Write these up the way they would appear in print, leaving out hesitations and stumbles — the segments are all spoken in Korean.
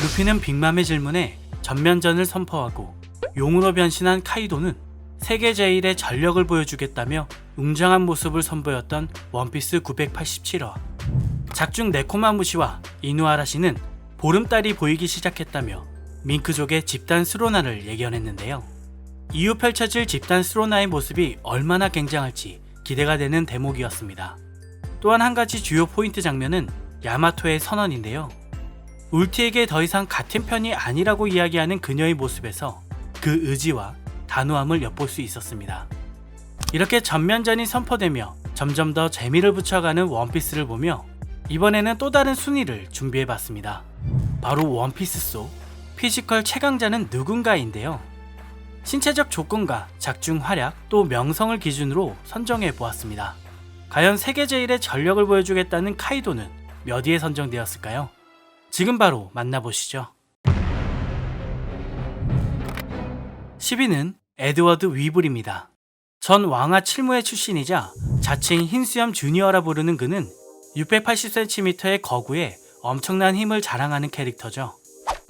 루피는 빅맘의 질문에 전면전을 선포하고 용으로 변신한 카이도는 세계 제1의 전력을 보여주겠다며 웅장한 모습을 선보였던 원피스 987화. 작중 네코마무시와 이누아라시는 보름달이 보이기 시작했다며 밍크족의 집단 스로나를 예견했는데요. 이후 펼쳐질 집단 스로나의 모습이 얼마나 굉장할지 기대가 되는 대목이었습니다. 또한 한 가지 주요 포인트 장면은 야마토의 선언인데요. 울티에게 더 이상 같은 편이 아니라고 이야기하는 그녀의 모습에서 그 의지와 단호함을 엿볼 수 있었습니다. 이렇게 전면전이 선포되며 점점 더 재미를 붙여가는 원피스를 보며 이번에는 또 다른 순위를 준비해봤습니다. 바로 원피스 속 피지컬 최강자는 누군가인데요. 신체적 조건과 작중 활약 또 명성을 기준으로 선정해보았습니다. 과연 세계 제1의 전력을 보여주겠다는 카이도는 몇 위에 선정되었을까요? 지금 바로 만나보시죠. 10위는 에드워드 위블입니다. 전 왕화 칠무의 출신이자 자칭 흰수염 주니어라 부르는 그는 680cm의 거구에 엄청난 힘을 자랑하는 캐릭터죠.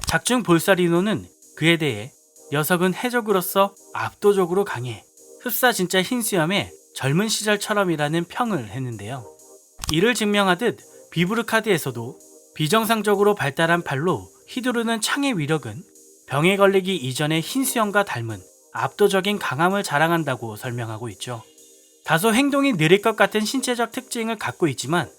작중 볼사리노는 그에 대해 녀석은 해적으로서 압도적으로 강해 흡사 진짜 흰수염의 젊은 시절처럼이라는 평을 했는데요. 이를 증명하듯 비브르카드에서도 비정상적으로 발달한 팔로 휘두르는 창의 위력은 병에 걸리기 이전의 흰수염과 닮은 압도적인 강함을 자랑한다고 설명하고 있죠. 다소 행동이 느릴 것 같은 신체적 특징을 갖고 있지만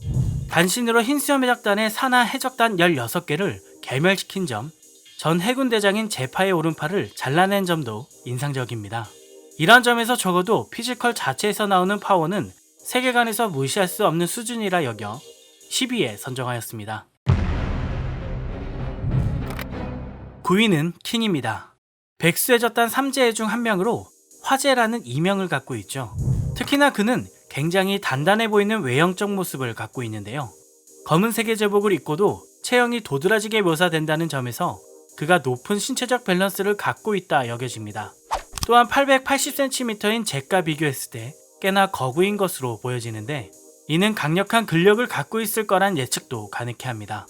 단신으로 흰수염 해적단의 산하 해적단 16개를 괴멸시킨 점, 전 해군 대장인 제파의 오른팔을 잘라낸 점도 인상적입니다. 이런 점에서 적어도 피지컬 자체에서 나오는 파워는 세계관에서 무시할 수 없는 수준이라 여겨 10위에 선정하였습니다. 9위는 킹입니다. 백수의 젖단 3제의 중 한 명으로 화제라는 이명을 갖고 있죠. 특히나 그는 굉장히 단단해 보이는 외형적 모습을 갖고 있는데요. 검은색의 제복을 입고도 체형이 도드라지게 묘사된다는 점에서 그가 높은 신체적 밸런스를 갖고 있다 여겨집니다. 또한 880cm인 잭과 비교했을 때 꽤나 거구인 것으로 보여지는데 이는 강력한 근력을 갖고 있을 거란 예측도 가능케 합니다.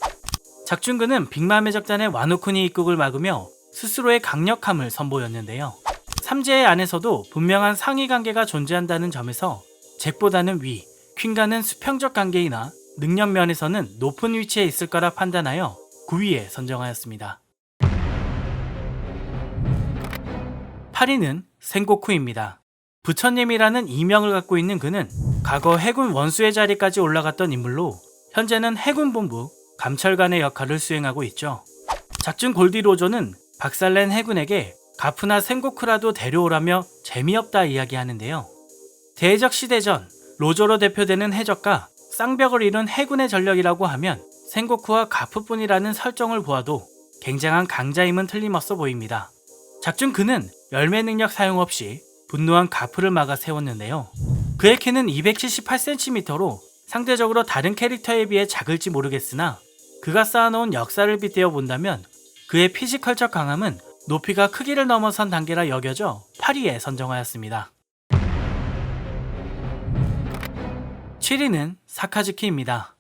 작중근은 빅맘의 적단의 와노쿠니 입국을 막으며 스스로의 강력함을 선보였는데요. 3제의 안에서도 분명한 상위 관계가 존재한다는 점에서 잭보다는 위, 퀸과는 수평적 관계이나 능력 면에서는 높은 위치에 있을 거라 판단하여 9위에 선정하였습니다. 8위는 생고쿠입니다. 부처님이라는 이명을 갖고 있는 그는 과거 해군 원수의 자리까지 올라갔던 인물로 현재는 해군본부 감찰관의 역할을 수행하고 있죠. 작중 골디로조는 박살낸 해군에게 가프나 생고쿠라도 데려오라며 재미없다 이야기하는데요. 대해적 시대 전 로조로 대표되는 해적과 쌍벽을 이룬 해군의 전력이라고 하면 생고쿠와 가프뿐이라는 설정을 보아도 굉장한 강자임은 틀림없어 보입니다. 작중 그는 열매 능력 사용 없이 분노한 가프를 막아 세웠는데요. 그의 키는 278cm로 상대적으로 다른 캐릭터에 비해 작을지 모르겠으나 그가 쌓아놓은 역사를 빗대어 본다면 그의 피지컬적 강함은 높이가 크기를 넘어선 단계라 여겨져 8위에 선정하였습니다. 7위는 사카즈키입니다.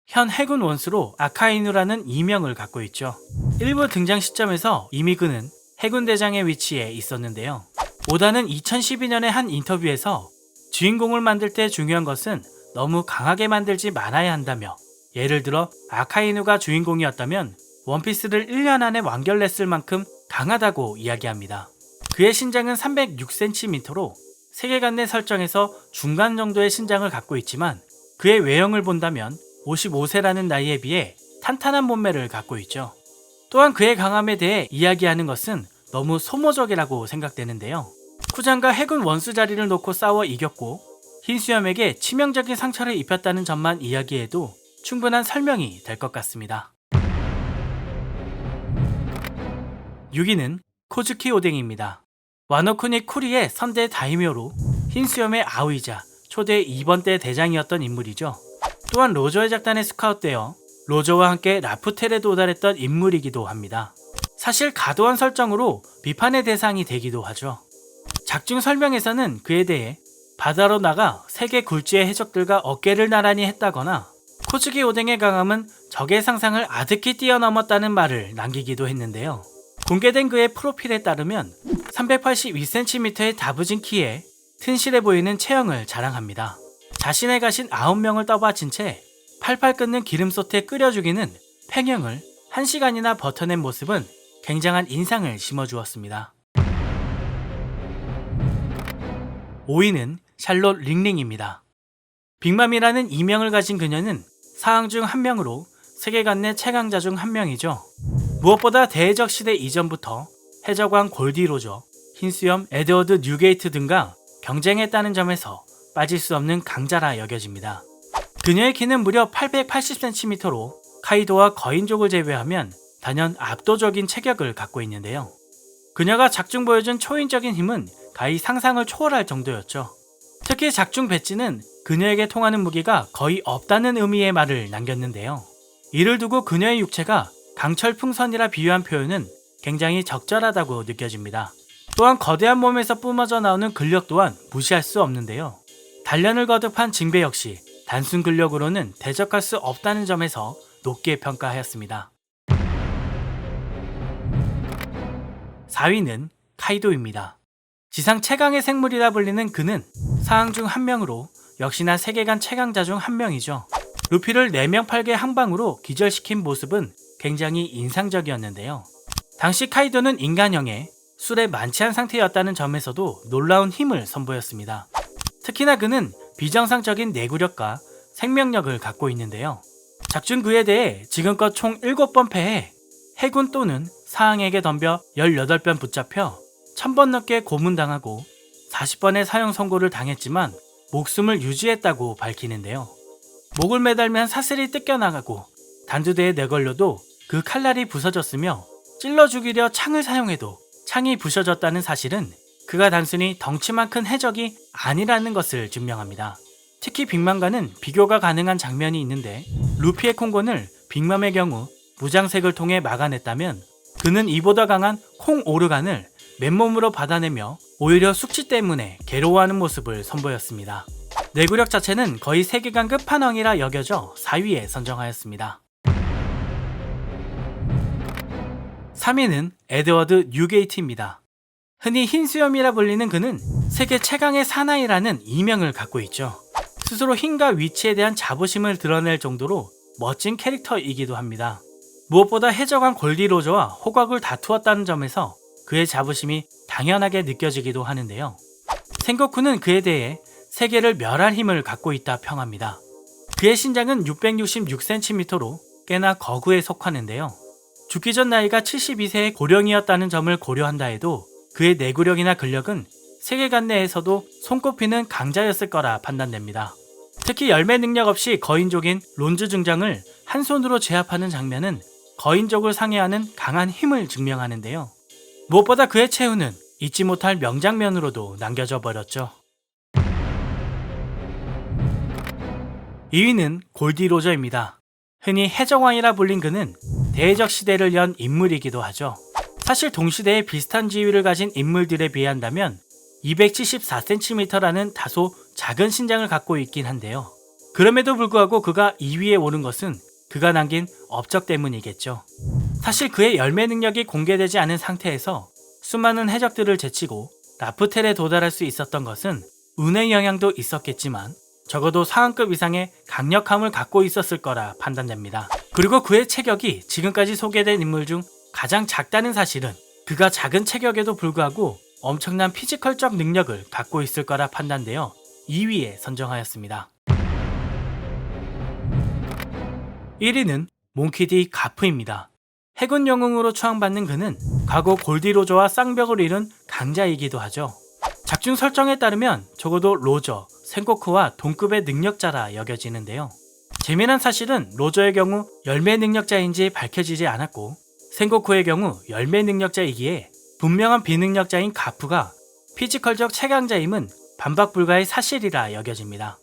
현 해군 원수로 아카이누라는 이명을 갖고 있죠. 일부 등장 시점에서 이미 그는 해군 대장의 위치에 있었는데요. 오다는 2012년의 한 인터뷰에서 주인공을 만들 때 중요한 것은 너무 강하게 만들지 말아야 한다며 예를 들어 아카이누가 주인공이었다면 원피스를 1년 안에 완결냈을 만큼 강하다고 이야기합니다. 그의 신장은 306cm로 세계관 내 설정에서 중간 정도의 신장을 갖고 있지만 그의 외형을 본다면 55세라는 나이에 비해 탄탄한 몸매를 갖고 있죠. 또한 그의 강함에 대해 이야기하는 것은 너무 소모적이라고 생각되는데요. 쿠장과 해군 원수 자리를 놓고 싸워 이겼고 흰수염에게 치명적인 상처를 입혔다는 점만 이야기해도 충분한 설명이 될 것 같습니다. 6위는 코즈키 오뎅입니다. 와노쿠니 쿠리의 선대 다이묘로 흰수염의 아우이자 초대 2번대 대장이었던 인물이죠. 또한 로저의 작단에 스카웃되어 로저와 함께 라푸텔에 도달했던 인물이기도 합니다. 사실 과도한 설정으로 비판의 대상이 되기도 하죠. 작중 설명에서는 그에 대해 바다로 나가 세계 굴지의 해적들과 어깨를 나란히 했다거나 코즈기 오뎅의 강함은 적의 상상을 아득히 뛰어넘었다는 말을 남기기도 했는데요. 공개된 그의 프로필에 따르면 382cm의 다부진 키에 튼실해 보이는 체형을 자랑합니다. 자신의 가신 9명을 떠받친 채 팔팔 끓는 기름솥에 끓여 죽이는 팽형을 1시간이나 버텨낸 모습은 굉장한 인상을 심어주었습니다. 5위는 샬롯 링링입니다. 빅맘이라는 이명을 가진 그녀는 사항 중 한 명으로 세계관 내 최강자 중 한 명이죠. 무엇보다 대해적 시대 이전부터 해적왕 골디 로저, 흰수염 에드워드 뉴게이트 등과 경쟁했다는 점에서 빠질 수 없는 강자라 여겨집니다. 그녀의 키는 무려 880cm로 카이도와 거인족을 제외하면 단연 압도적인 체격을 갖고 있는데요. 그녀가 작중 보여준 초인적인 힘은 가히 상상을 초월할 정도였죠. 특히 작중 배지는 그녀에게 통하는 무기가 거의 없다는 의미의 말을 남겼는데요. 이를 두고 그녀의 육체가 강철 풍선이라 비유한 표현은 굉장히 적절하다고 느껴집니다. 또한 거대한 몸에서 뿜어져 나오는 근력 또한 무시할 수 없는데요. 단련을 거듭한 징배 역시 단순 근력으로는 대적할 수 없다는 점에서 높게 평가하였습니다. 4위는 카이도입니다. 지상 최강의 생물이라 불리는 그는 사항 중 한 명으로 역시나 세계관 최강자 중 한 명이죠. 루피를 4명 8개 항방으로 기절시킨 모습은 굉장히 인상적이었는데요. 당시 카이도는 인간형에 술에 만취한 상태였다는 점에서도 놀라운 힘을 선보였습니다. 특히나 그는 비정상적인 내구력과 생명력을 갖고 있는데요. 작중 그에 대해 지금껏 총 7번 패해 해군 또는 사항에게 덤벼 18번 붙잡혀 1000번 넘게 고문당하고 40번의 사형 선고를 당했지만 목숨을 유지했다고 밝히는데요. 목을 매달면 사슬이 뜯겨나가고 단두대에 내걸려도 그 칼날이 부서졌으며 찔러 죽이려 창을 사용해도 창이 부셔졌다는 사실은 그가 단순히 덩치만 큰 해적이 아니라는 것을 증명합니다. 특히 빅맘과는 비교가 가능한 장면이 있는데 루피의 콩곤을 빅맘의 경우 무장색을 통해 막아냈다면 그는 이보다 강한 콩 오르간을 맨몸으로 받아내며 오히려 숙취 때문에 괴로워하는 모습을 선보였습니다. 내구력 자체는 거의 세계관 끝판왕이라 여겨져 4위에 선정하였습니다. 3위는 에드워드 뉴게이트입니다. 흔히 흰수염이라 불리는 그는 세계 최강의 사나이라는 이명을 갖고 있죠. 스스로 힘과 위치에 대한 자부심을 드러낼 정도로 멋진 캐릭터이기도 합니다. 무엇보다 해적왕 골디 로저와 호각을 다투었다는 점에서 그의 자부심이 당연하게 느껴지기도 하는데요. 생고쿠는 그에 대해 세계를 멸할 힘을 갖고 있다 평합니다. 그의 신장은 666cm로 꽤나 거구에 속하는데요. 죽기 전 나이가 72세의 고령이었다는 점을 고려한다 해도 그의 내구력이나 근력은 세계관 내에서도 손꼽히는 강자였을 거라 판단됩니다. 특히 열매 능력 없이 거인족인 론즈 중장을 한 손으로 제압하는 장면은 거인족을 상회하는 강한 힘을 증명하는데요. 무엇보다 그의 최후는 잊지 못할 명장면으로도 남겨져 버렸죠. 2위는 골디 로저입니다. 흔히 해적왕이라 불린 그는 대해적 시대를 연 인물이기도 하죠. 사실 동시대에 비슷한 지위를 가진 인물들에 비한다면 274cm라는 다소 작은 신장을 갖고 있긴 한데요. 그럼에도 불구하고 그가 2위에 오른 것은 그가 남긴 업적 때문이겠죠. 사실 그의 열매 능력이 공개되지 않은 상태에서 수많은 해적들을 제치고 라프텔에 도달할 수 있었던 것은 운의 영향도 있었겠지만 적어도 상한급 이상의 강력함을 갖고 있었을 거라 판단됩니다. 그리고 그의 체격이 지금까지 소개된 인물 중 가장 작다는 사실은 그가 작은 체격에도 불구하고 엄청난 피지컬적 능력을 갖고 있을 거라 판단되어 2위에 선정하였습니다. 1위는 몽키디 가프입니다. 해군 영웅으로 추앙받는 그는 과거 골디 로저와 쌍벽을 이룬 강자이기도 하죠. 작중 설정에 따르면 적어도 로저, 생고쿠와 동급의 능력자라 여겨지는데요. 재미난 사실은 로저의 경우 열매 능력자인지 밝혀지지 않았고 생고쿠의 경우 열매 능력자이기에 분명한 비능력자인 가프가 피지컬적 최강자임은 반박 불가의 사실이라 여겨집니다.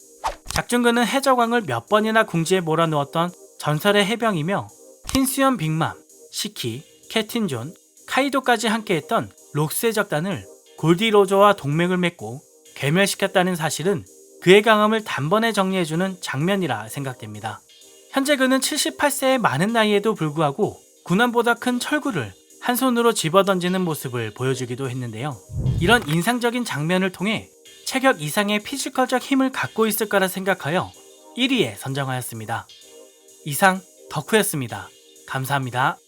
작중근은 해적왕을 몇 번이나 궁지에 몰아넣었던 전설의 해병이며 흰수염 빅맘, 시키, 캡틴 존, 카이도까지 함께했던 록스의 적단을 골디 로저와 동맹을 맺고 괴멸시켰다는 사실은 그의 강함을 단번에 정리해주는 장면이라 생각됩니다. 현재 그는 78세의 많은 나이에도 불구하고 군함보다 큰 철구를 한 손으로 집어던지는 모습을 보여주기도 했는데요. 이런 인상적인 장면을 통해 체격 이상의 피지컬적 힘을 갖고 있을 거라 생각하여 1위에 선정하였습니다. 이상 덕후였습니다. 감사합니다.